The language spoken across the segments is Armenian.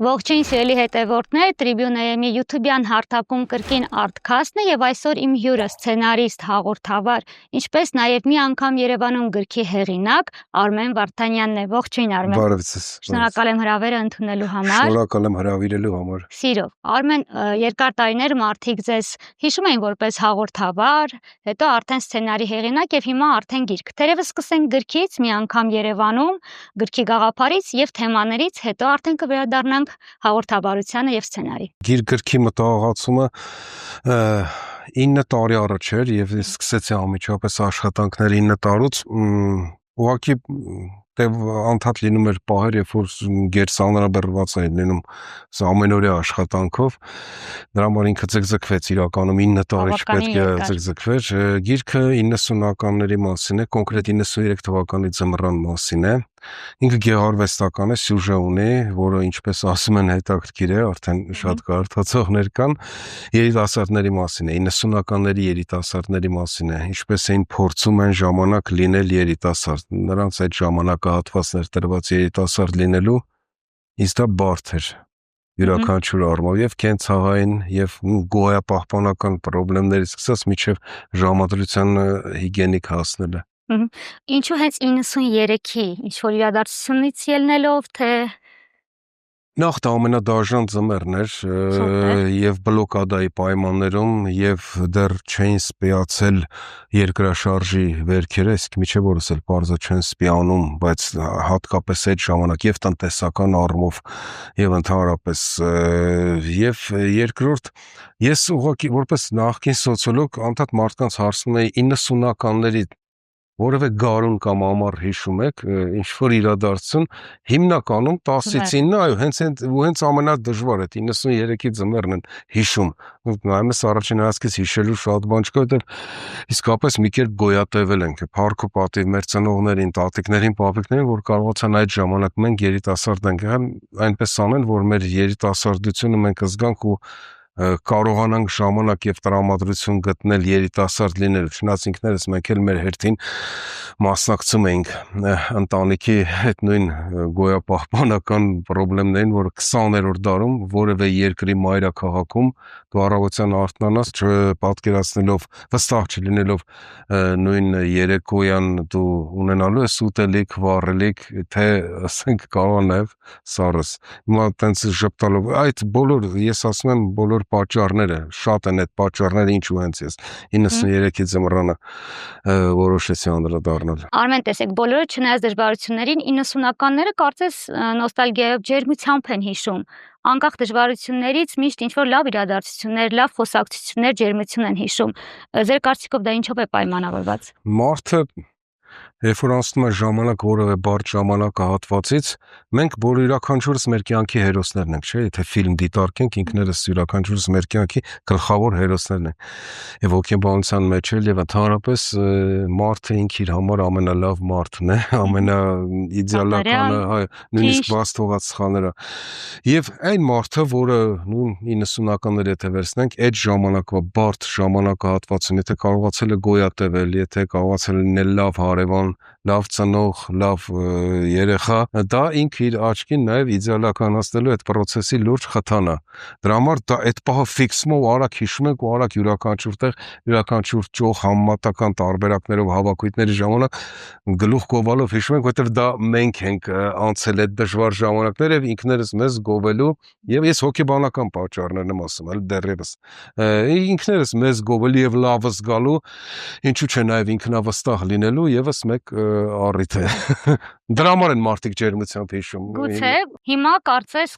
Ողջույն սիրելի հետևորդներ, Tribune AM-ի YouTube-յան հարթակում կրկին Artcast-ն է եւ այսօր իմ հյուրը սցենարիստ, հաղորդավար, ինչպես նաեւ մի անգամ Երևանում գրքի հեղինակ Արմեն Վարդանյանն է։ Ողջույն Արմեն։ Բարև ձեզ։ Շնորհակալ եմ հրավերը ընդունելու համար։ Շնորհակալ եմ հրավիրելու համար։ Սիրով։ Արմեն, երկար տարիներ մարդիկ ձեզ հիշում էին որպես հաղորդավար, հետո արդեն սցենարի հեղինակ եւ հիմա արդեն գիրք։ Թերևս սկսենք գրքից, մի անգամ Երևանում, գրքի գաղափարից եւ թեմաներից, հետո արդեն կվերադառնանք հաղորդավարությանը եւ սցենարի։ Գրքի մտահղացումը 9 տարի առաջ էր եւ ես սկսեցի անմիջապես աշխատանքներ 9 տարուց ուղղակի անդադ լինում էր պահեր, երբ որ գերծանրաբեռված էին լինում ամենօրյա աշխատանքով, դրա համար ինքը ձգձգվեց իրականում 9 տարի չպետք է ձգձգվեր։ Գիրքը 90-ականների մասին է, կոնկրետ 93 թվականի ձմռան մասին է։ Ինքը գեղարվեստական է, սյուժե ունի, որը ինչպես ասում են հետաքրքիր է, արդեն շատ կարդացողներ կան, երիտասարդների մասին է, 90-ականների երիտասարդների մասին է, ինչպես էին փորձում են ժամանակ լինել երիտասարդ, նրանց այդ ժամանակահատվածներ տրված երիտասարդ լինելու, իսկ դա բարդ էր յուրաքանչյուր առումով եւ կենցաղային եւ գոյապահպանական խնդիրներից սկսած մինչեւ ժամադրության հիգիենիկ հասնելը։ Ինչու հենց 93-ի ինչ-որ իրադարձությունից ելնելով, թե Նախ դա ամենադաժան ձմեռն էր եւ բլոկադայի պայմաններում եւ դեռ չէին սպիացել երկրաշարժի վերքերը, իսկ միջև օրս էլ բարձր չեն սպիանում, բայց հատկապես այդ ժամանակ եւ տնտեսական առումով եւ ընդհանրապես եւ երկրորդ ես ուղղակի որպես նախկին սոցիոլոգ անդադ մարդկանց հարցնում էի 90-ականների որևէ գարուն կամ ամառ հիշում եք, ինչ որ իրադարձություն հիմնականում 10-ից 9, այո, հենց ամենադժվար է 93-ի ձմեռն են հիշում։ Նայումս առաջին հայացքից հիշելու շատ բան չկա, որտեղ իսկապես մի կերպ գոյատևել ենք, փառք ու պատիվ մեր ծնողներին, տատիկներին, պապիկներին, որ կարողացան այդ ժամանակ մենք երիտասարդ ենք, այնպես անեն, որ մեր երիտասարդությունը մենք զգանք ու կարողանանք ժամանակ եւ տրամադրություն գտնել երիտասարդ լինելու, չնայած ինքներս մենք էլ մեր հերթին մասնակցում էինք ընտանիքի այդ նույն գոյապահպանական խնդիրներին, որ 20-րդ դարում որևէ երկրի մայրաքաղաքում դու առավոտյան արթնանաս չպատկերացնելով, վստահ չլինելով նույն երեկոյան դու ունենալու ես ուտելիք, վառելիք, թե ասենք կարող նաեւ սարս։ Հիմա տենց ժպտալով այդ բոլոր ես ասում եմ բոլոր պատճառները, շատ են այդ պատճառները, ինչու հենց ես 93-ի ձմռանը որոշեցի անդրադառնալ։ Արմեն, տեսեք, բոլորը չնայած դժվարություններին 90-ականները կարծես նոստալգիայով ջերմությամբ են հիշում։ Անկախ դժվարություններից միշտ ինչ-որ լավ իրադարձություններ, լավ խոսակցություններ, ջերմություն են հիշում։ Ձեր կարծիքով դա ինչով է պայմանավորված։ Մարդը երբ որ անցնում է ժամանակ որևէ բարդ ժամանակահատվածից, մենք բոլոր յուրաքանչյուրս մեր կյանքի հերոսներն ենք, չէ՞, եթե ֆիլմ դիտարկենք, ինքներս յուրաքանչյուրս մեր կյանքի գլխավոր հերոսներն ենք։ Եվ հոգեբանության մեջ էլ եւ ընդհանրապես մարդը ինքը իր համար ամենալավ մարդն է, ամենաիդեալականը, հայ, նույնիսկ բաց թողած սխալները։ Եվ այն մարդը, որը նույն 90-ականների եթե վերցնենք, այդ ժամանակվա բարդ ժամանակահատվածում, եթե կարողացել է գոյատևել, եթե կարողացել է լինել լավ հարևան, լավ ծնող, լավ երեխա, դա ինքը իր աչքին նաև իդեալականացնելու այդ process-ի լուրջ խթան է։ Դրա համար դա այդ պահը ֆիքսումով արագ հիշում ենք ու արագ յուրաքանչյուր տեղ, յուրաքանչյուր ճոխ համեմատական տարբերակներով հավաքույթների ժամանակ գլուխ գովալով հիշում ենք, որովհետև դա մենք ենք անցել այդ դժվար ժամանակները եւ ինքներս մեզ գովելու եւ ես հոգեբանական պատճառներն եմ ասում, այլ դեռևս ինքներս մեզ գովելու եւ լավը զգալու, ինչու՞ չէ նաև ինքնավստահ լինելու եւս մեկ առիթ է։ Դրա համար են մարդիկ ջերմությամբ հիշում։ Գուցե հիմա կարծես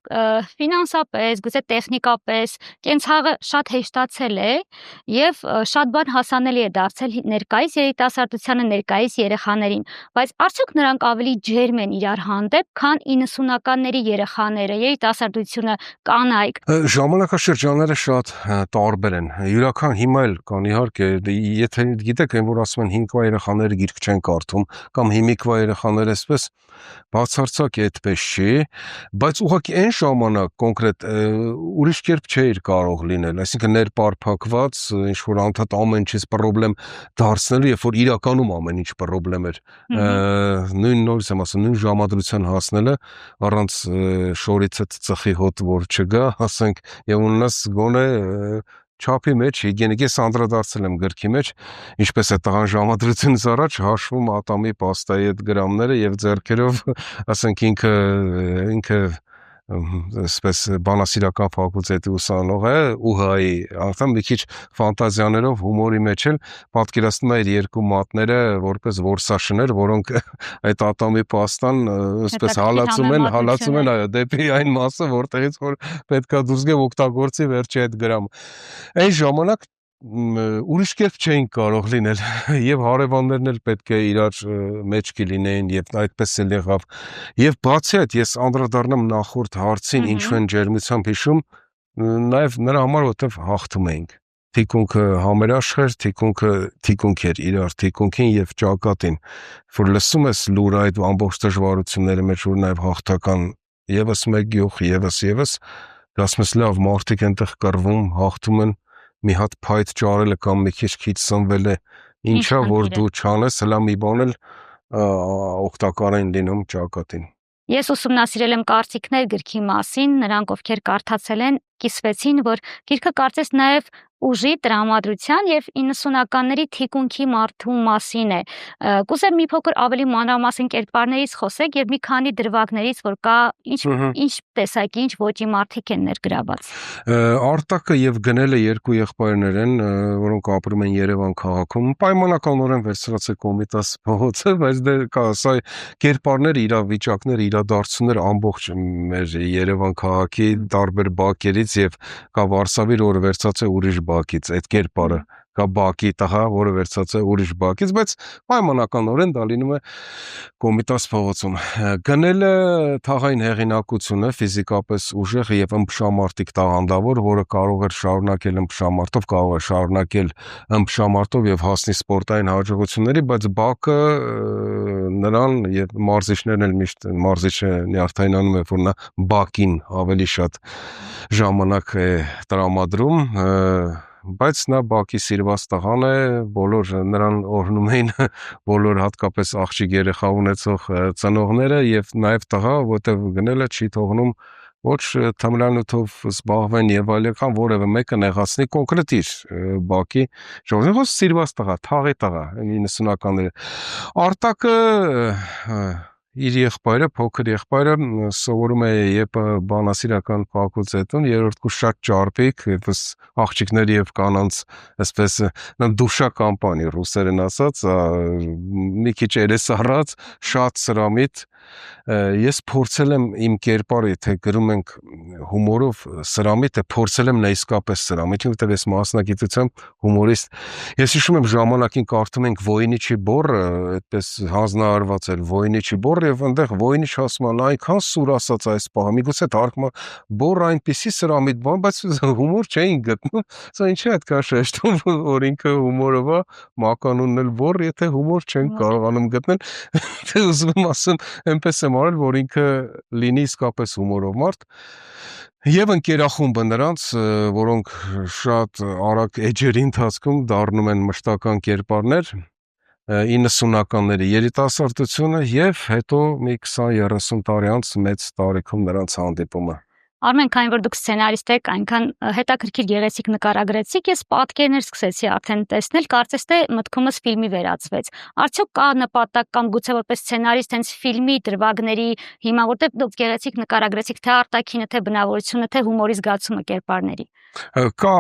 ֆինանսապես, գուցե տեխնիկապես կենցաղը շատ հեշտացել է եւ շատ բան հասանելի է դարձել ներկայիս երիտասարդությանը, ներկայիս երեխաներին, բայց արդյոք նրանք ավելի ջերմ են իրար հանդեպ, քան 90-ականների երեխաները, երիտասարդությունը, կանայք։ Ժամանակաշրջանները շատ տարբեր են։ Յուրաքան հիմա էլ կան իհարկե, եթե գիտեք, այն որ ասում են հիմիկվա երեխաները գիրք չեն կարդում, կամ հիմիկվա երեխաները այսպես բացարձակ այդպես չի, բայց ուղղակի այն ժամանակ կոնկրետ ուրիշ կերպ չէր կարող լինել, այսինքն ներպարփակված ինչ որ անդադ ամեն ինչից խնդրեմ դարձնելու, երբ որ իրականում ամեն ինչ խնդրեմ էր, նույն նորից եմ ասում, նույն ժամադրության հասնելը առանց շորիցը ծխի հոտ որ չգա, ասենք, եւ ունենաս գոնե չափի մեջ հիգիենիկ ես անդրադարձել եմ գրքի մեջ, ինչպես է տղան ժամադրությունից առաջ հաշվում ատամի պաստայի այդ գրամները եւ ձեռքերով, ասենք ինքը այսպես բանասիրական ֆակուլտետի ուսանող է, ՈՒՀ-ի, անգամ մի քիչ ֆանտազիաներով հումորի մեջ էլ պատկերացնում է իր երկու մատները որպես որսաշներ, որոնք այդ ատամի պաստան այսպես հալածում են այո դեպի այն մասը, որտեղից որ պետքա դուրս գա օգտագործի վերջի այդ գրամը։ Այն ժամանակ ուրիշ կերպ չէին կարող լինել եւ հարևաններն էլ պետք է իրար մեջքի լինեին եւ այդպես էլ եղավ։ Եվ բացի այդ ես անդրադառնամ նախորդ հարցին, ինչու են ջերմությամբ հիշում, նաեւ նրա համար որտեվ հաղթում էինք։ Թիկունքը համերաշխեր, թիկունք էր իրար թիկունքին եւ ճակատին, որ լսում ես լուր այդ ամբողջ դժվարությունների մեջ, որ նաեւ հաղթական եւս մեկ գյուղ, եւս ասում ես լավ մարդիկ այնտեղ կռվում, հաղթում են, մի հատ փայտ ճարելը կամ մի քիչ սնվել է, ինչա որ դու չանես, հլա մի բան էլ օգտակար են լինում ճակատին։ Ես ուսումնասիրել եմ կարծիքներ գրքի մասին, նրանք ովքեր կարդացել են, կիսվեցին, որ գիրքը կարծես նաև ուժի տրամադրության եւ 90-ականների թիկունքի մարդու մասին է։ Կուզեմ մի փոքր ավելի մանրամասն կերպարներից խոսեք եւ մի քանի դրվագներից, որ կա ինչ տեսակի, ինչ ոճի մարդիկ են ներգրաված։ Արտակը եւ Գնելը երկու եղբայրներ են, որոնք ապրում են Երևան քաղաքում, պայմանականորեն վերցրած է Կոմիտաս փողոցը, բայց դե կա սա կերպարներ, իրավիճակներ, իրադարձություններ ամբողջ մեր Երևան քաղաքի տարբեր բակերից եւ կա Վարշավիր, որը վերցած է ուրիշ բակից, այդ կերպարը կա բակի տղա, որը վերցած է ուրիշ բակից, բայց պայմանականորեն դա լինում է Կոմիտաս փողոցում։ Գնելը թաղային հեղինակությունը, ֆիզիկապես ուժեղ եւ ըմբշամարտիկ տաղանդավոր, որը կարող էր շարունակել ըմբշամարտով, կարող է շարունակել ըմբշամարտով եւ հասնի սպորտային հաջողությունների, բայց բակը նրան եւ մարզիչներն էլ միշտ մարզիչը նյարդայնանում է, որ նա բակին ավելի շատ ժամանակ է տրամադրում, բայց նա բակի սիրված տղան է, բոլոր նրան օրհնում էին բոլոր հատկապես աղջիկ երեխա ունեցող ծնողները եւ նաեւ տղա, որտեղ Գնելը չի թողնում ոչ թմրանյութով զբաղվեն եւ այլն, որևէ մեկը նեղացնի կոնկրետ իր բակի ժողովրդի սիրված տղա, թաղի տղա 90-ականները։ Արտակը իր եղբայրը, փոքր եղբայրը սովորում է ԵՊ բանասիրական ֆակուլտետում, երրորդ կուրս շատ ճարպիկ, այդպես աղջիկների եւ կանանց այսպես դուշա կամպանի ռուսերեն ասած, մի քիչ երեսառած, շատ սրամիտ։ Ես փորձել եմ իմ կերպարը, եթե գրում ենք հումորով սրամիտ, փորձել եմ նա իսկապես սրամիտ, որտեղ ես մասնագիտությամբ հումորիստ։ Ես հիշում եմ ժամանակին կարդում ենք Վոյնիչի բոռը, այդպես հանձնարարված էր Վոյնիչի բոռը եւ այնտեղ Վոյնիչ ասում է այնքան սուր ասած այս պահը, միգուցե թարգմա բոռը այնպեսի սրամիտ բան, բայց հումոր չէին գտնում։ Սա ինչի այդքան շեշտում, որ ինքը հումորով է, մականունն էլ բոռ, եթե հումոր չեն կարողանում գտնել, թե ուզում եմ ասեմ, այնպես եմ արել, որ ինքը լինի իսկապես հումորով մարդ։ Եվ ընկերախումբը նրանց, որոնք շատ արագ էջերի ընթացքում դառնում են մշտական կերպարներ, 90-ականների երիտասարդությունը եւ հետո մի 20-30 տարի անց մեծ տարիքում նրանց հանդիպումը։ Արմեն, քանի որ դուք սցենարիստ եք, այնքան հետաքրքիր գեղեցիկ նկարագրեցիք, ես պատկերներ սկսեցի արդեն տեսնել, կարծես թե մտքումս ֆիլմի վերածվեց։ Արդյոք կա նպատակ կամ գուցե որպես սցենարիստ հենց ֆիլմի դրվագների հիմա, որտեղ դուք գեղեցիկ նկարագրեցիք թե արտաքինը, թե բնավորությունը, թե հումորի զգացումը կերպարների։ Կա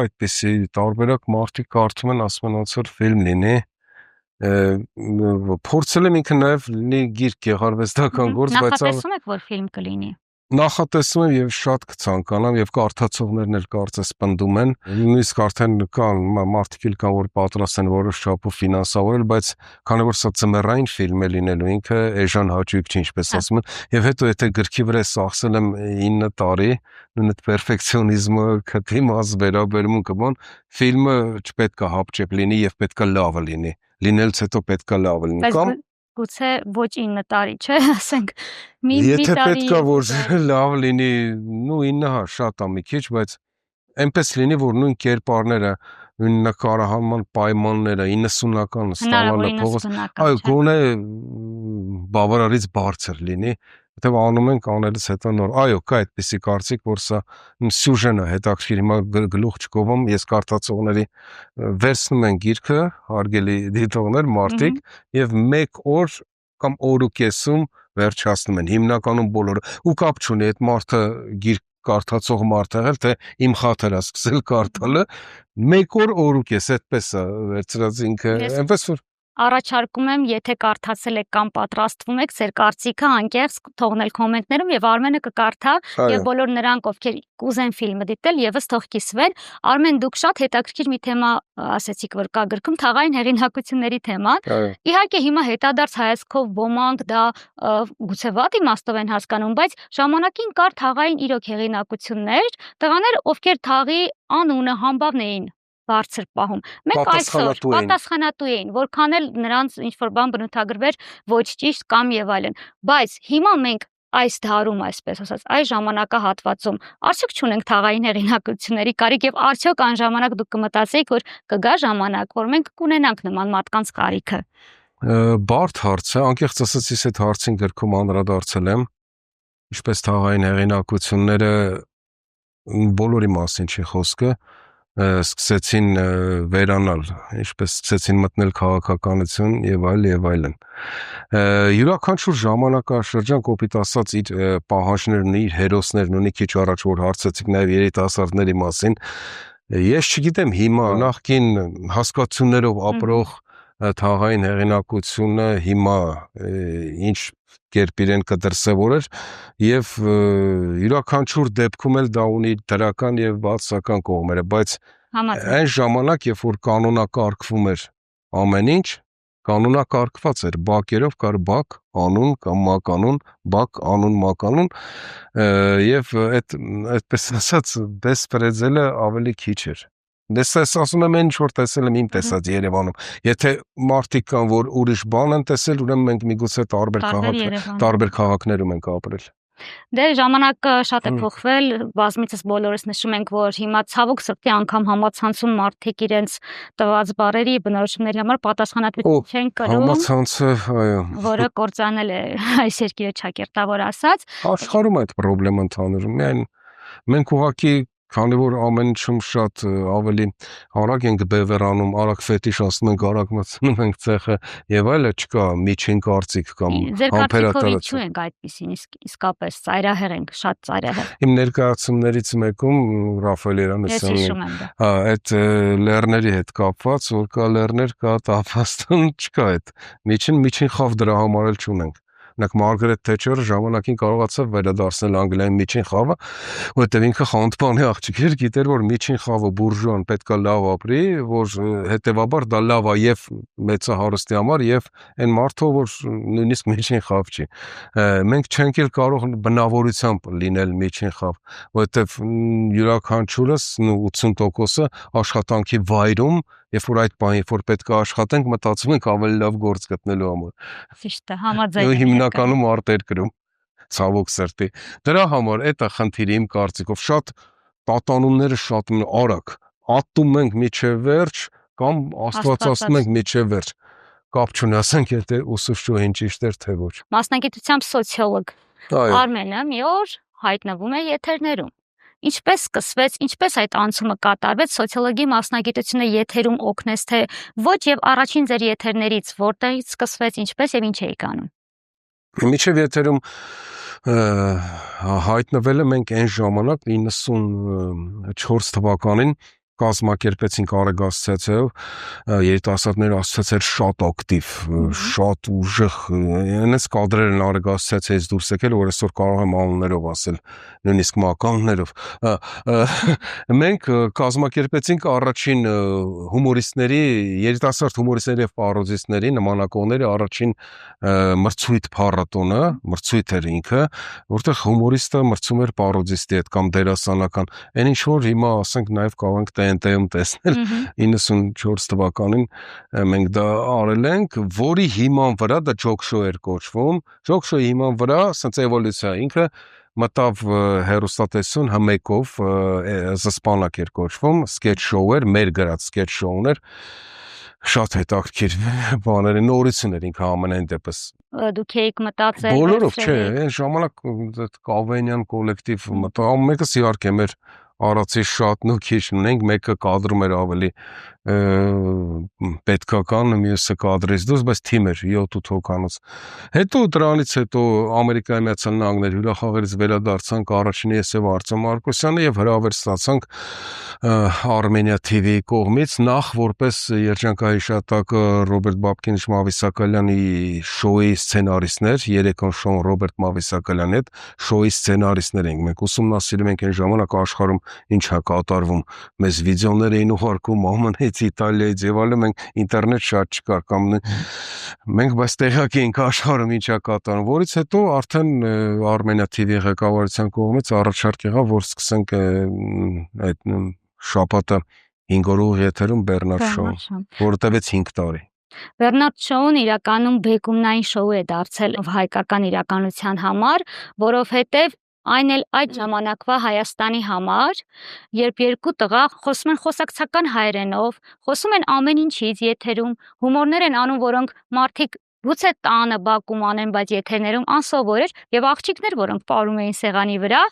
այդպիսի տարբերակ մարդիկ կարծում են, ասում են ոնց որ ֆիլմ լինի, փորձել եմ ինքը նաև լինի գիրք գեղարվեստական գործ, բայց նախատեսում եք, որ ֆիլմ կլինի։ Նախատեսում եմ եւ շատ կցանկանամ եւ կարդացողներն էլ կարծես պնդում են, նույնիսկ արդեն կան մարդիկ էլ կան, որ պատրաստ են որոշ չափով ֆինանսավորել, բայց քանի որ սա ծմերային ֆիլմ է լինելու, ինքը էժան հաճույք չի, ինչպես ասում են, եւ հետո եթե գրքի վրա սախսել եմ 9 տարի, նույն այդ պերֆեկցիոնիզմը, քթիմաս վերաբերմունքը, բան, ֆիլմը չպետք է հապճեպ լինի եւ պետք է լավը լինի։ Լինելուց հետո պետք է լավը լինի։ Կամ գուցե ոչ 9 տարի, չէ, ասենք մի եթե տարի։ պետք է որ լավ լինի, նու 9 հա շատ է մի քիչ, բայց այնպես լինի, որ նույն կերպարները, նույն նկարահանման պայմանները 90-ական ստանալը փողոց, այո, գոնե բավարարից բարձր լինի, որտեղ անում ենք անելուց հետո նոր։ Այո, կա այդպիսի կարծիք, որ սա սյուժեն է հետաքրքիր, հիմա գլուխ չկովում, ես կարդացողների վերցնում են գիրքը, հարգելի դիտողներ, մարդիկ, եւ 1 օր կամ օր ու կեսում վերջացնում են, հիմնականում բոլորը, ու կապ չունի այդ մարդը գիրք կարդացող մարդ եղել, թե իմ խաթր է սկսել կարդալը, 1 օր ու կես, այդպես է վերցրած ինքը, այնպես որ առաջարկում եմ, եթե կարդացել եք կամ պատրաստվում եք, ձեր կարծիքը անկեղծ թողնել կոմենտներում եւ Արմենը կկարդա եւ բոլոր նրանք, ովքեր կուզեն ֆիլմը դիտել, եւս թող կիսվեն։ Արմեն, դուք շատ հետաքրքիր մի թեմա ասացիք, որ կա գրքում թաղային հեղինակությունների թեման։ Իհարկե հիմա հետադարձ հայացքով ոմանք դա գուցե վատ իմաստով են հասկանում, բայց ժամանակին կար թաղային իրոք հեղինակություններ, տղաներ, ովքեր թաղի անունը համբավն էին բարձր պահում։ Մենք այսօր պատասխանատու էին, որքան էլ նրանց ինչ-որ բան բնութագրվեր ոչ ճիշտ կամ եւ այլն։ Բայց հիմա մենք այս դարում, այսպես ասած, այս ժամանակահատվածում արդյոք չունենք թաղային հեղինակությունների կարիք եւ արդյոք այն ժամանակ դուք կմտածեիք, որ կգա ժամանակ, որ մենք կունենանք նման մարդկանց կարիքը։ Բարդ հարց է, անկեղծ ասած, ես այդ հարցին գրքում անդրադարձել եմ, ինչպես թաղային հեղինակությունները բոլորի մասին չի խոսքը, սկսեցին վերանալ, ինչպես սկսեցին մտնել քաղաքականություն եւ այլն։ Յուրաքանչյուր ժամանակաշրջան կոպիտ ասած իր պահանջներն, իր հերոսներն ունի, քիչ առաջ որ հարցեցիք նաեւ երիտասարդների մասին, ես չգիտեմ հիմա նախկին հասկացություններով ապրող թաղային հեղինակությունը հիմա ինչ կերպ իրեն կդրսևորեր եւ յուրաքանչյուր դեպքում էլ դա ունի դրական եւ բացասական կողմերը, բայց այն ժամանակ, երբ որ կանոնակարգվում էր ամեն ինչ, կանոնակարգված էր բակերով, կար բակ, անուն կամ մականուն, բակ, անուն, մականուն, եւ այդպես ասած բեսպրեդզելը ավելի քիչ էր։ Դες ասում եմ ինչ որ տեսել եմ իմ տեսած Երևանում։ Եթե մարդիկ կան, որ ուրիշ բան են տեսել, ուրեմն մենք միգուցե տարբեր քաղաքներում ենք ապրել։ Դե ժամանակը շատ է փոխվել, բազմիցս բոլորս նշում ենք, որ հիմա ցավոք սրտի անգամ համացանցում մարդիկ իրենց տված բարերի բնորոշումների համար պատասխանատվություն չեն կրում։ Համացանցը, այո, որը կործանել է այս երկիրը ճակերտավոր ասած։ Աշխարհում այդ խնդրը ընդհանուր, միայն մենք ուղղակի քանի որ ամեն ինչում շատ ավելի արագ ենք բևեռանում, արագ ֆետիշ ասում ենք, արագ մտցնում ենք ցեխը եւ այլը, չկա միջին կարծիք կամ համբերատարություն ենք այդպեսին, իսկապես ծայրահեղ ենք, շատ ծայրահեղ։ Իմ ներկայացումներից մեկում Ռաֆայել Երանեսյանի, այդ լեռների հետ կապված, որ կա լեռներ, կա տափաստան, չկա այդ միջին խավ դրա համար էլ չունենք։ Նակ Մարգարետ Թեչերը ժամանակին կարողացավ վերադարձնել Անգլիայի միջին խավը, որտեղ ինքը խանութպանի աղջիկ էր, գիտեր որ միջին խավը բուրժուան պետքա լավ ապրի, որ հետեւաբար դա լավ է եւ մեծահարուստի համար եւ այն մարդը որ նույնիսկ միջին խավ չի։ Մենք չենք էլ կարող բնավորությամբ լինել միջին խավ, որտեղ յուրաքանչյուրս 80%-ը աշխատանքի վայրում Երբ որ այդ բանի, որ պետք է աշխատենք, մտածում ենք ավելի լավ գործ գտնելու համար։ Ճիշտ է, համաձայն եմ։ Հիմնականում արտերկրում, ցավոք սրտի։ Դրա համար այդ է խնդիրը իմ կարծիքով, շատ պատանումները շատ արագ ատում ենք միջև վերջ կամ աստվածացնում ենք միջև վերջ։ Կապ չունի, ասենք եթե ուսուցչուհին ճիշտ էր թե ոչ։ Մասնագիտությամբ սոցիոլոգ Արմենը մի օր հայտնվում է եթերներում։ Ինչպես սկսվեց, ինչպես այդ անցումը կատարվեց, սոցիոլոգի մասնագիտությունը եթերում օգնեց, թե ոչ եւ առաջին ձեր եթերներից որտեղից սկսվեց, ինչպես եւ ինչ էիք անում։ Միջև եթերում հայտնվելը մենք այն ժամանակ 94 թվականին կազմակերպեցինք Արեգ ասոցիացիայով, երիտասարդների ասոցիացիան շատ ակտիվ, շատ ուժեղ, այնպես կադրեր են Արեգ ասոցիացիայից դուրս եկել, որ այսօր կարող եմ անուններով ասել, նույնիսկ մականուններով։ Մենք կազմակերպեցինք առաջին հումորիստների, երիտասարդ հումորիստների եւ պարոդիստների նմանակողների առաջին մրցույթ փառատոնը, մրցույթ էր ինքը, որտեղ հումորիստը մրցում էր պարոդիստի հետ կամ դերասանական, այն ինչ որ հիմա ասենք նաև կարող ենք TNT-ում տեսնել 94 թվականին մենք դա արել ենք, որի հիման վրա դա joke show էր կոչվում, joke show-ի հիման վրա ասենց էվոլյուցիա ինքը մտավ հերոստատեսություն հմեկով զսպանակ էր կոչվում, sketch show էր, մեր գրած sketch show-ներ, շատ հետաքրքիր բաներ, նորություն էր ինքը ամենայն դեպս։ Դուք եք մտածել Բոլորով չէ, այն ժամանակ Կավենյան կոլեկտիվ մտավ, մեկս իհարկե մեր Արացի շատ նոքիչ ունենք, մեկը կադրում էր ավելի պետքական, մյուսը կադրից դուրս, բայց թիմ էր 7-8 հոգանոց։ Հետո դրանից հետո Ամերիկայի Միացյալ Նահանգներ հյուրախաղերից վերադարձանք առաջինը ես եւ Արտեմ Մարկոսյանը եւ հրավեր ստացանք Armenia TV-ի կողմից նախ որպես երջանկահիշատակ Ռոբերտ Բաբկինիչ Մավիսակալյանի շոուի սցենարիստներ, երեկոն շոուն Ռոբերտ Մավիսակալյանի հետ շոուի սցենարիստներ ենք։ Մենք ուսումնասիրում ենք այն ժամանակ աշխարհում ինչ է կատարվում։ Մեզ վիդեոներ էին ուղարկում ԱՄՆ-ից, Իտալիայից եւ այլն, մենք ինտերնետ շատ չկար կամ մենք բայց տեղյակ էինք աշխարհում ինչ է կատարվում, որից հետո արդեն Armenia TV-ի ղեկավարության կողմից առաջարկ եղավ, որ սկսենք այդ շաբաթը 5 օրով եթերում Բեռնարդ շոուն, որը տևեց 5 տարի։ Բեռնարդ շոուն իրականում բեկումնային շոու է դարձել հայկական իրականության համար, որովհետև այն էլ այդ ժամանակվա Հայաստանի համար, երբ երկու տղա խոսում են խոսակցական հայերենով, խոսում են ամեն ինչից եթերում, հումորներ են անում, որոնք մարդիկ գուցե տանը բակում անեն, բայց եթերներում անսովոր էր, եւ աղջիկներ, որոնք պարում էին սեղանի վրա,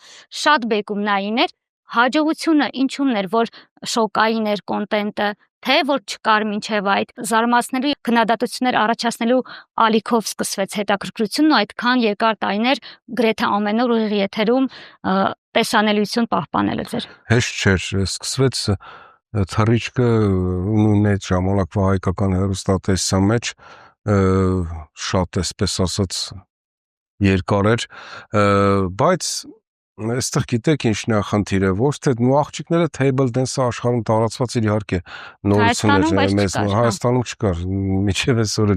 շատ բեկումնային էր, հաջողությունը ինչումն էր, որ շոկային էր կոնտենտը, թե որ չկար մինչև այդ զարմացնելու քննադատություններ առաջացնելու ալիքով սկսվեց հետաքրքրությունն ու այդքան երկար տարիներ գրեթե ամեն օր ուղիղ եթերում տեսանելիություն պահպանելը ձեր։ Հեշտ չէր, սկսվեց թռիչքը նույն այդ ժամանակվա հայկական հեռուստատեսության մեջ շատ այսպես ասած երկար էր, բայց այստեղ գիտեք ինչն է խնդիրը, ոչ թե նու աղջիկները table dance-ը աշխարհում տարածված էր իհարկե նորություն էր մեզ Հայաստանում չկար, միջև այսօր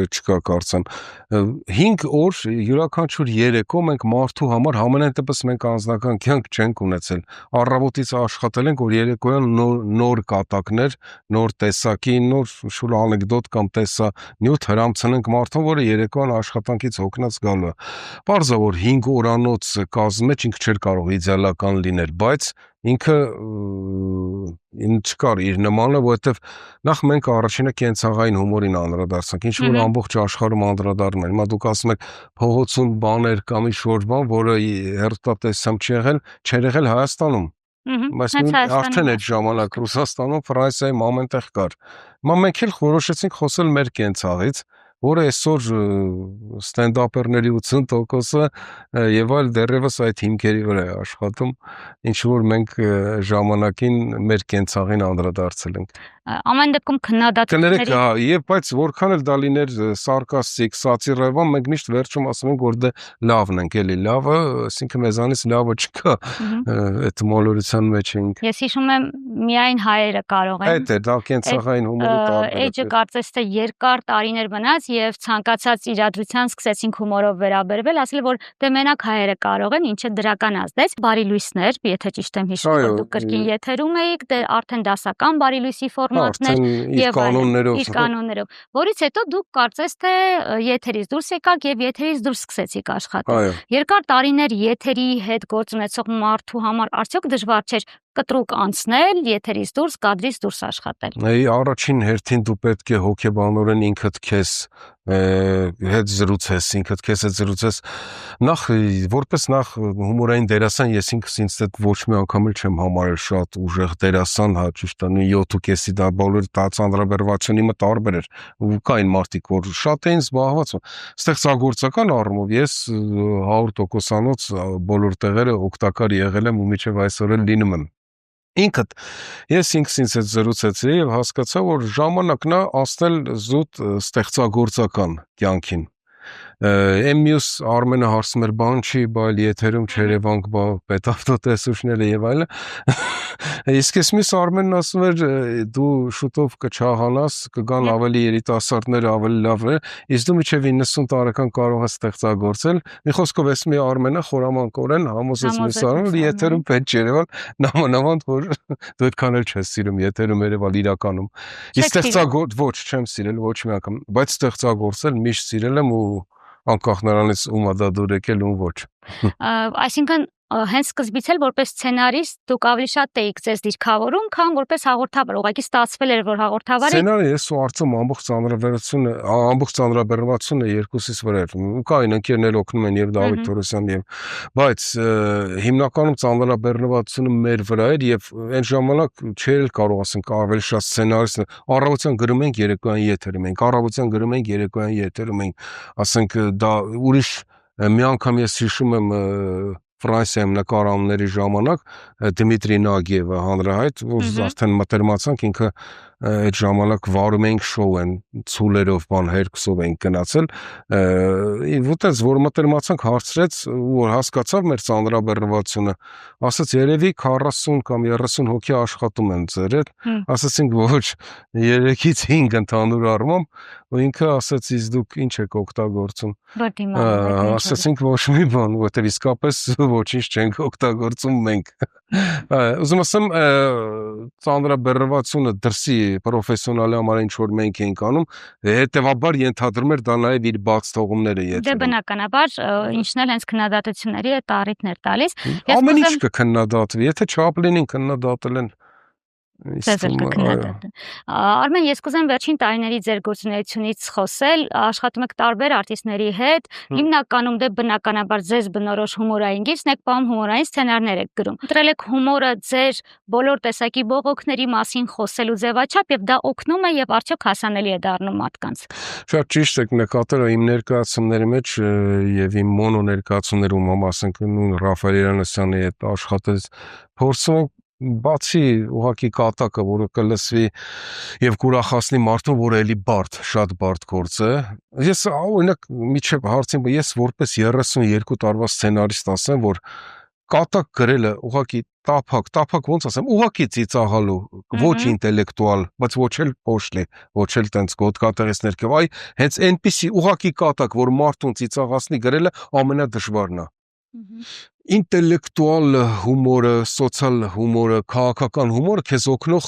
չկա կարծեմ 5 օր յուրաքանչյուր երեկո մենք մարդու համար համենայն դեպս մենք անձնական կյանք չենք ունեցել, առավոտից աշխատել ենք, որ երեկոյան նոր կատակներ, նոր տեսակի, նոր շուտ անեկդոտ կամ տեսանյութ հրամցնենք մարդուն, որը երեկոյան աշխատանքից հոգնած գալու է։ Պարզ է, որ 5 օրանոց կազմի մեջ ինքը չէր կարող իդեալական լինել, բայց ինքը չկար իր նմանը, որովհետև նախ մենք առաջինը կենցաղային հումորին անդրադարձանք, ինչ որ ամբողջ աշխարհում անդրադառնում են։ Հիմա դուք ասում եք փողոցում բաներ կամ ինչ-որ բան, որը հերթատեսությամբ չի եղել Հայաստանում։ Բայց արդեն այդ ժամանակ Ռուսաստանում, Ֆրանսիայում ամենտեղ կար։ Հիմա մենք էլ որոշեցինք խոսել մեր կենցաղից, որը այսօր ստենդափերների 80%-ը եւ այլ դեռևս այդ հիմքերի վրա է աշխատում, ինչ որ մենք ժամանակին մեր կենցաղին անդրադարձել ենք։ Ամեն դեպքում քննադատությունների եւ բայց որքան էլ դա լիներ սարկաստիկ, սատիրայվան, մենք միշտ վերջում ասում ենք, որ դե լավն ենք, էլի լավը, այսինքն մեզանից լավը չկա, այդ մոլորության մեջ ենք։ Ես հիշում եմ միայն հայերը կարող են։ Այդ է, դա կենցաղային հումորի տարբերակը։ Էջը կարծես թե երկար տարիներ մնաց եւ ցանկացած իրադրության սկսեցինք հումորով վերաբերվել, ասել որ դե մենակ հայերը կարող են, ինչը դրական ազդեց։ Բարի լույսներ, եթե ճիշտ եմ հիշում, որ դուք կրկին եթերում էիք, դե արդեն դասական բարի լույսի ֆորմատներ եւ կանոններով, որից հետո դուք կարծես թե եթերից դուրս եկաք եւ եթերից դուրս սկսեցիք աշխատել։ Երկար տարիներ եթերի հետ գործ ունեցող մարդու համար արդյոք դժվար չէր կտրուկ անցնել, եթերից դուրս, կադրից դուրս աշխատել։ Առաջին հերթին դու պետք է հոգեբանորեն ինքդ քեզ հետ զրուցես, ինքդ քեզ հետ զրուցես։ Նախ որպես հումորային դերասան ես ինքս ինձ ոչ մի անգամ էլ չեմ համարել շատ ուժեղ դերասան, հա ճիշտ է, 7.5-ի դա բոլորի ծանրաբեռվածությունը իմը տարբեր էր։ Ու կային մարդիկ, որ շատ էին զբաղված։ Ստեղծագործական առումով ես 100%-անոց բոլոր տեղերը օգտակար եղել եմ ու մինչև այսօր էլ լինում եմ։ ինքդ ես ինքս ինձ հետ զրուցեցի եւ հասկացա, որ ժամանակն է ասնել զուտ ստեղծագործական կյանքին։ Եմ մյուս Արմենը հարցում էր, բան չի, բայլ եթերում չերևանք, բա պետավտոտեսուչները եւ այլն։ Իսկ ես մյուս Արմենն ասում էր, դու շուտով կչաղանաս, կգան ավելի երիտասարդներ, ավելի լավներ, իսկ դու միջև 90 տարեկան կարող ես ստեղծագործել։ Մի խոսքով ես մի Արմենը խորամանկորեն համոզեց մյուս Արմենը, եթերում պետք չերևալ, նամանավանդ որ դու այդքան էլ չես սիրում եթերում երևալ իրականում։ Իսկ ոչ, չեմ սիրել ոչ մի անգամ, բայց ստեղծագործել միշտ սիրել եմ ու անկախ նրանից ում ա դա դուր եկել, ում ոչ։ Այսինքն հենց սկզբից էլ որպես սցենարիստ դուք ավելի շատ էիք ձեզ դիրքավորում, քան որպես հաղորդավար, ուղղակի ստացվել էր, որ հաղորդավարը Սցենարը ես ու արծում ամբողջ ծանրաբեռնվածությունը երկուսից վրա էր։ Ու կային ընկերներ օգնում են եւ Դավիթ Թորոսյան եւ բայց հիմնականում ծանրաբեռնվածությունը մեր վրա էր եւ այն ժամանակ չէր կարող ասենք ավելի շատ սցենարիստ առավոտյան գրում ենք երեկոյան եթերում ենք, առավոտյան գրում ենք երեկոյան եթերում ենք, ասենք դա ուրիշ մի անգամ ես հիշում եմ Ֆրանսիայում նկարանների ժամանակ Դմիտրի Նագիևը հանրահայտ, որ արդեն մտերմացանք, ինքը այդ ժամանակ վարում էինք շոու են ցուլերով բան հերքսով էինք գնացել, որտես որ մտերմացանք հարցրեց, որ հասկացավ մեր ծանրաբեռնվածությունը, ասաց երևի 40 կամ 30 հոգի աշխատում են ձեր հետ, ասացինք ոչ 3-ից 5 ընդհանուր առմամբ, ու ինքը ասաց իսկ դուք ինչ եք օգտագործում, ասացինք ոչ մի բան, որտեղ իսկապես ոչինչ չենք օգտագործում մենք։ Ուզում ասեմ ծանրաբեռնվածությունը դրսի պրոֆեսիոնալի համար ինչ որ մենք ենք անում, հետևաբար ենթադրում էր դա նաև իր բաց թողումները եթե։ Դե բնականաբար ինչն էլ հենց քննադատությունների այդ առիթներ տալիս։ Ամեն ինչ կքննադատվի, եթե Չապլինին քննադատել են Արմեն, ես կուզեմ վերջին տարիների ձեր գործունեությունից խոսել, աշխատում եք տարբեր արտիստների հետ, հիմնականում դե բնականաբար ձեզ բնորոշ հումորային գիծն եք պահում, հումորային սցենարներ եք գրում։ Ընտրել եք հումորը ձեր բոլոր տեսակի բողոքների մասին խոսելու ձևաչափ եւ դա օգնում է եւ արդյոք հասանելի է դառնում մարդկանց։ Շատ ճիշտ եք նկատել իմ ներկայացումների մեջ եւ իմ մոնո ներկայացումներում, ասենք նույն Ռաֆայել Երանեսյանի հետ աշխատած փորձում ենք բացի ուղակի կատակը, որը կլսվի եւ կուրախացնի մարդուն, որը էլի բարդ, շատ բարդ գործ է։ Ես օրինակ միջև հարցին, ես որպես 32 տարվա սցենարիստ ասեմ, որ կատակ գրելը ուղակի տափակ ոնց ասեմ, ուղակի ծիծաղալու, ոչ ինտելեկտուալ, բայց ոչ էլ փոշլի, ոչ էլ տենց գոտկատեղից ներքև, այ հենց այնպիսի ուղակի կատակ, որ մարդուն ծիծաղացնի գրելը ամենադժվարն է։ Ինտելեկտուալ հումորը, սոցիալ հումորը, քաղաքական հումորը քեզ օգնող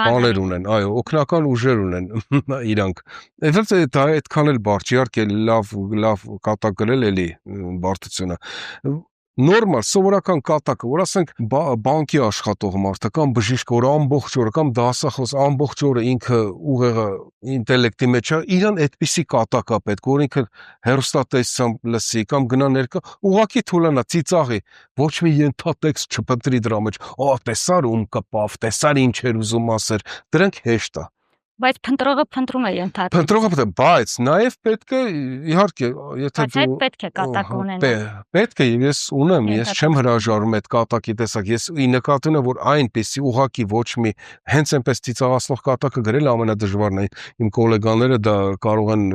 բաներ ունեն, այո, օգնական ուժեր ունեն իրանք։ Այդպես դա այդքան էլ բարդ չի, իհարկե լավ կատակ գրել էլի բարդությունը։ Նորմալ, սովորական կատակը, որ ասենք բանկի աշխատող մարդը կամ բժիշկ, որ ամբողջ օրը կամ դասախոս ամբողջ օրը ինքը ուղեղը ինտելեկտի մեջ է, իրան այդպիսի կատակ է պետք, որ ինքը հեռուստատեսությամբ լսի կամ գնա ներկա, ուղղակի թուլանա, ծիծաղի, ոչ մի ենթատեքստ չփնտրի դրա մեջ, տեսար ում կպավ, տեսար ինչ էր ուզում ասեր, դրանք հեշտ է։ Բայց փնտրողը փնտրում է ենթատեքստ։ Փնտրողը, բայց նաև պետք է իհարկե, եթե դու պետք է կատակ ունենալ։ Պետք է, ես ունեմ, ես չեմ հրաժարվում այդ կատակի տեսակ, ես նկատի ունեմ, որ այնպեսի ուղակի ոչ մի հենց այնպես ծիծաղացնող կատակը գրել ամենադժվարն է։ Իմ գոլեգաները դա կարող են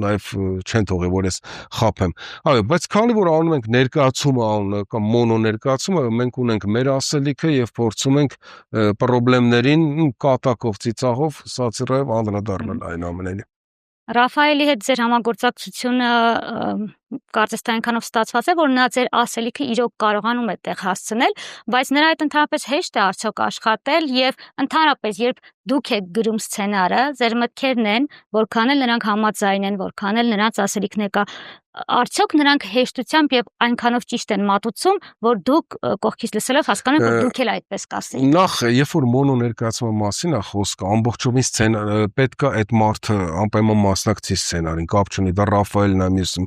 նաև չեն թողի, որ ես խափեմ։ Այո, բայց քանի որ անում ենք ներկայացումը կամ մոնո ներկայացումը, մենք ունենք մեր ասելիքը եւ փորձում ենք խնդիրներին կատակով ծիծաղով սացիրայով անդրադառնալ այն ամենին։ Ռաֆայելի հետ ձեր համագործակցությունը կարծես թե այնքանով ստացված է, որ նա ձեր ասելիքը իրոք կարողանում է տեղ հասցնել, բայց նրա հետ ընդհանրապես հեշտ է արդյոք աշխատել եւ ընդհանրապես երբ դուք եք գրում սցենարը, ձեր մտքերն են, որքան էլ նրանք համաձայն են, որքան էլ նրանց ասելիքն է կա, արդյոք նրանք հեշտությամբ եւ այնքանով ճիշտ են մատուցում, որ դուք կողքից լսելով հասկանում եք, որ դուք էլ այդպես կասեիք։ Նախ, երբ որ մոնո ներկայացման մասին է խոսքը, ամբողջովին սցենարը պետք է այդ մարդը անպայման մասնակցի սցենարին, կապ չունի, դա Ռաֆայելն է մյուսը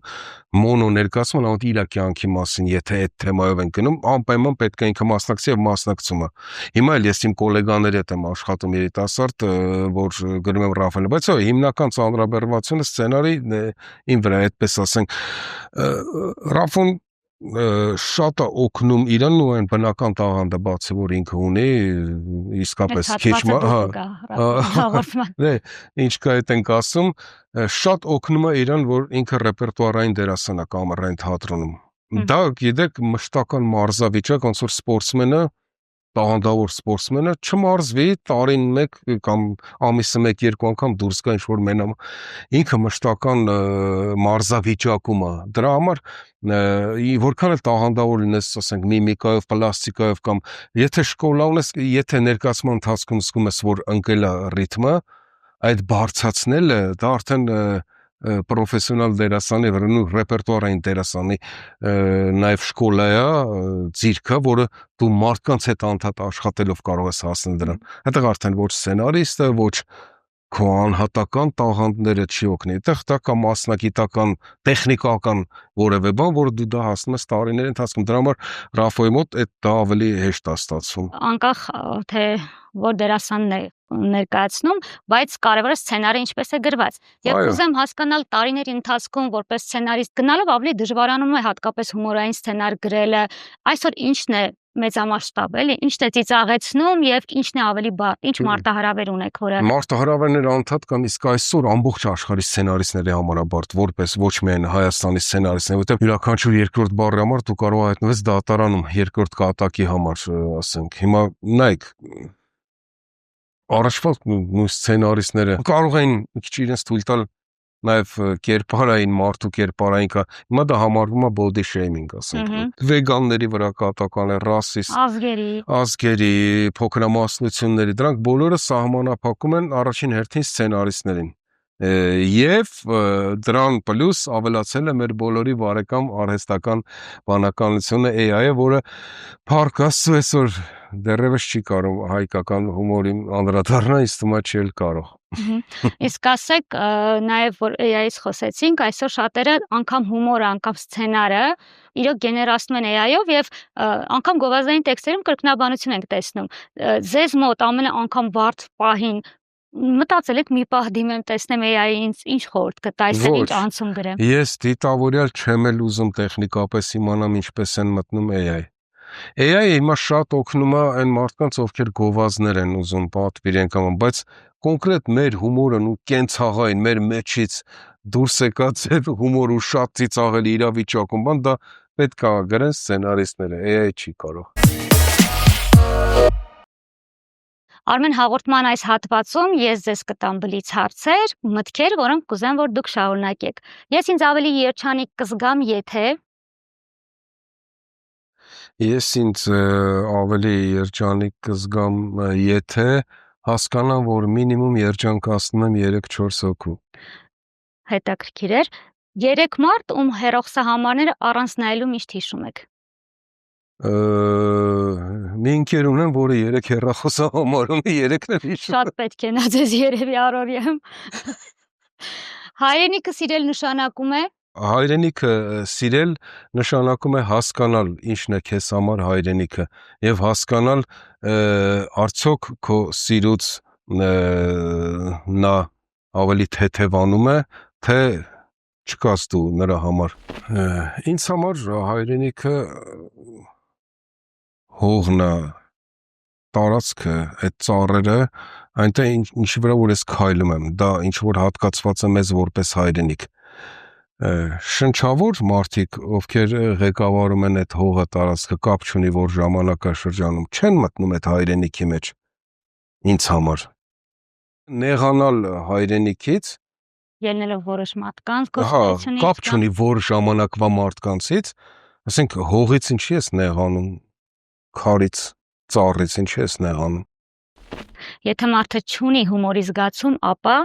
մոնո ներկայացումը նույն իր կյանքի մասին, եթե այդ թեմայով են գնում, անպայման պետք է ինքը մասնակցի եւ մասնակցում է։ Հիմա էլ ես իմ գոլեգաների հետ եմ աշխատում երիտասարդ, որ գրում եմ Ռաֆայելը, բայց հիմնական ծանրաբեռնվածությունը սցենարի իմ վրա, այդպես ասենք, Ռաֆոն շատ է օգնում իրան ու այն բնական տաղանդը բացի որ ինքը ունի իսկապես քիչ հաղորդման ինչ կա այդ ենք ասում շատ օգնում է իրան որ ինքը ռեպերտուարային դերասան է կամերային թատրոնում դա գիտեք մշտական մարզավիճակ ոնց որ սպորտսմենը տաղանդավոր սպորտսմենը չմարզվի տարին մեկ կամ ամիսը մեկ երկու անգամ դուրս գա ինչ-որ մենամ ինքը մշտական մարզավիճակում է դրա համար որքան էլ տաղանդավոր լինես ասենք միմիկայով, պլաստիկայով կամ եթե շկոլա ունես, եթե ներկայացման ընթացքում զգում ես որ ընկել է ռիթմը այդ բարձրացնելը դա արդեն պրոֆեսիոնալ դերասանի վրնու ռեպերտուարային դերասանի նաև շկոլա է ձիրքը, որը դու մարդկանց հետ անդադ աշխատելով կարող ես հասնել դրան։ Այդտեղ արդեն ոչ սցենարիստը, ոչ քո անհատական տաղանդները չի օգնի։ Այդտեղ դա կա մասնագիտական, տեխնիկական որևէ բան, որը դու դա հասնում ես տարիների ընթացքում։ Դրա համար Ռաֆոյի մոտ այդ դա ավելի հեշտ է ստացվում։ Անկախ թե որ դերասանն է ներկայացնում, բայց կարևորը սցենարը ինչպես է գրված։ Եվ կուզեմ հասկանալ տարիների ընթացքում որպես սցենարիստ գնալով ավելի դժվարանում է հատկապես հումորային սցենար գրելը։ Այսօր ինչն է մեծամասշտաբ, էլի, ինչն է ծիծաղեցնում եւ ինչն է ավելի բարդ, ինչ մարտահրավեր ունեք, որը մարտահրավերները անդադ կամ իսկ այսօր ամբողջ աշխարհի սցենարիստների համար է բարդ, որպես ոչ միայն Հայաստանի սցենարիստներ, որտեղ յուրաքանչյուր երկրորդ բառի համար դու կարող ես հայտնվես դատարանում երկրորդ կատակի համար, ասենք։ Հիմա նայեք առաջվա սցենարիստները կարող էին մի քիչ իրենց թույլ տալ նաև կերպարային մարդու կերպարային կա հիմա դա համարվում է body shaming ասենք վեգանների վրա կատական է ռասիստ ազգերի փոքրամասնությունների դրանք բոլորը սահմանափակում են առաջին հերթին սցենարիստներին եւ դրան պլյուս ավելացել է մեր բոլորի բարեկամ արհեստական բանականությունը AI-ը, որը փառք Աստծո այսօր դեռևս չի կարող հայկական հումորի անդրադառնալ, իսկ թվում է չի էլ կարող։ Իսկ ասեք նաև որ AI-ից խոսեցինք, այսօր շատերը անգամ հումորը, անգամ սցենարը իրոք գեներացնում են AI-ով եւ անգամ գովազդային տեքստերում կրկնաբանություն ենք տեսնում։ Ձեզ մոտ ամենը անգամ բարդ պահին մտածել եք մի պահ դիմեմ տեսնեմ AI-ին ինչ խորհուրդ կտա, այսօր ինչ անցում գրեմ։ Ես դիտավորյալ չեմ էլ ուզում տեխնիկապես իմանամ ինչպես են մտնում AI։ AI-ը հիմա շատ օգնում է այն մարդկանց, ովքեր գովազդներ են ուզում պատվիրեն կամ, բայց կոնկրետ մեր հումորն ու կենցաղային մեր մեջից դուրս եկած այդ հումոր ու շատ ծիծաղելի իրավիճակում, բան դա պետք է գրեն սցենարիստները, AI չի կարող։ Արմեն հաղորդման այս հատվածում ես ձեզ կտամ բլից հարցեր, մտքեր, որոնք կուզեմ, որ դուք շարունակեք։ Ես ինձ ավելի երջանիկ կզգամ, եթե Ես ինձ ավելի երջանիկ կզգամ, եթե հասկանամ, որ մինիմում երջանկացնում եմ 3-4 հոգու։ Հետաքրքիր էր։ 3 մարդ, ում հեռախոսահամարները առանց նայելու միշտ հիշում եք։ Մի ընկեր ունեմ, որը 3 հեռախոսահամարում է 3-ն էլ հիշում։ Շատ պետք է նա ձեզ երևի առօրյայում։ Հայրենիքը սիրել նշանակում է Հայրենիքը սիրել նշանակում է հասկանալ ինչն է քեզ համար հայրենիքը եւ հասկանալ արդյոք քո սիրուց նա ավելի թեթևանում է թե չկաս դու նրա համար ինձ համար հայրենիքը հողն է տարածքը այդ ծառերը այնտեղ ինչի վրա որ ես քայլում եմ դա ինչ որ հատկացված է մեզ որպես հայրենիք շնչավոր մարդիկ, ովքեր ղեկավարում են այդ հողը տարածքը, կապ չունի որ ժամանակաշրջանում չեն մտնում այդ հայրենիքի մեջ ինձ համար նեղանալ հայրենիքից ելնելով որոշ մարդկանց գործունեությունից կապ չունի որ ժամանակվա մարդկանցից ասենք հողից ինչի ես նեղանում քարից ծառից ինչի ես նեղանում եթե մարդը չունի հումորի զգացում ապա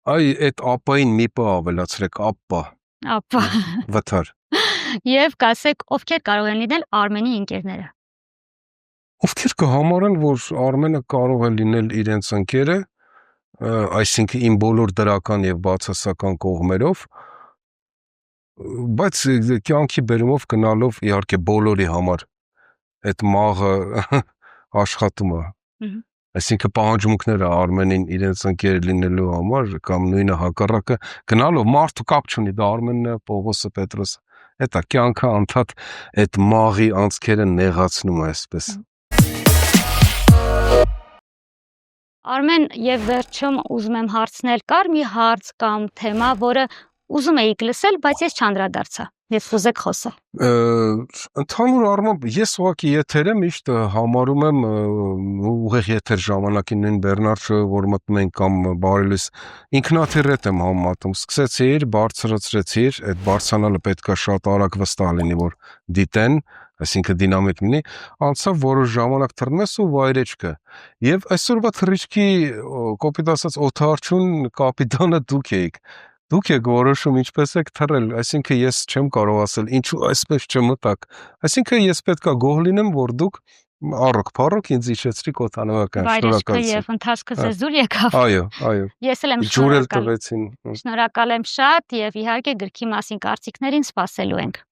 Այ այդ ապային մի պա ավելացրեք ապա վթար Եվ կասեք ովքեր կարող են լինել Արմենի ընկերները Ովքեր կհամարեն որ Արմենը կարող է լինել իրենց ընկերը այսինքն իմ բոլոր դրական եւ բացասական կողմերով բայց կյանքի բերումով գնալով իհարկե բոլորի համար այդ մաղը աշխատում է Այսինքն պահանջմունքները Արմենին իրենց ընկեր լինելու համար կամ նույնը հակառակը գնալով մարդու կապ չունի, դա Արմենն է, Պողոսը, Պետրոսը։ Էտա կյանքը անդադ այդ մաղի անցքերը նեղացնում է այսպես։ Արմեն, եւ վերջում ուզում եմ հարցնել, կար մի հարց կամ թեմա, որը ուզում էիք լսել, բայց ես չանդրադարձա։ Ես ուզեք խոսա։ Ընդհանուր առմամբ ես ուղղակի եթերը միշտ համարում եմ ուղիղ եթեր ժամանակին նույն Բեռնարդը, որ մտնում ենք կամ բարելույս ինքնաթիռետ եմ համատում, սկսեցիր, բարձրացրեցիր, այդ բարձրանալը պետքա շատ արագ վստահ լինի, որ դիտեն, այսինքն դինամիկ լինի, անցավ որոշ ժամանակ թռնում ես ու վայրեջքը։ Եվ այսօրվա թռիչքի կոպիտ ասած օթարչուն կապիտանը դուք եք։ Դուք եք որոշում ինչպես եք թռել, այսինքն ես չեմ կարող ասել ինչու այսպես չմտակ։ Այսինքն ես պետքա գոհ լինեմ, որ դուք առոք-փառոք ինձ իջեցրիք օդանավական, շնորհակալ եմ։ Եվ ընթացքը ձեզ զուր եկավ։ Այո, այո։ Ես էլ եմ ջուրել շնորհակալ։ տվեցին։ Շնորհակալ եմ շատ եւ իհարկե գրքի մասին կարծիքներին սպասելու ենք։